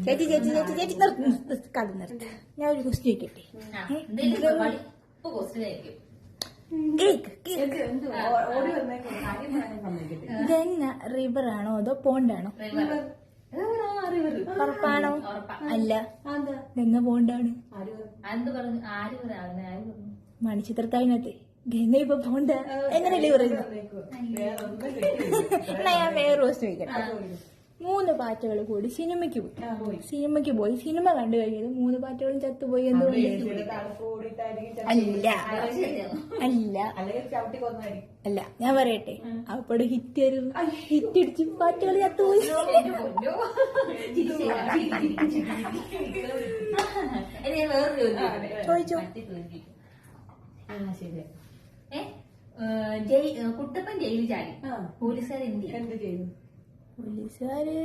ചേച്ചി ചേച്ചി ചേച്ചി ചേച്ചി കഥ നിർത്ത്. ഞാൻ ഒരു ക്വസ്റ്റ്യൻ ചോദിക്കട്ടെ? ഗംഗ റിവർ ആണോ അതോ പോണ്ടാണോ? ഉറപ്പാണോ? അല്ല, ഗംഗ പോണ്ടാണ്. മണിച്ചിത്രത്താഴിനകത്ത് ഗംഗ ഇപ്പൊ പോണ്ട എങ്ങനെയല്ലേ പറയുന്നത്? എന്നാ ഞാൻ വേറെ ക്വസ്റ്റ്യൻ ചോദിക്കട്ടെ? 3 പാറ്റകൾ കൂടി സിനിമയ്ക്ക് പോയി സിനിമ കണ്ടു കഴിഞ്ഞത് 3 പാറ്റകളും ചത്തുപോയി എന്തുകൊണ്ട്? അല്ല അല്ല അല്ല, ഞാൻ പറയട്ടെ, അപ്പോൾ ഹിറ്റ് അടിച്ച് പാറ്റകൾ ചത്തുപോയി. ചോദിച്ചോ? കുട്ടപ്പൻ ജയിലിൽ ചാടി, പോലീസുകാർ എന്ത് ചെയ്തു? പോലീസുകാര്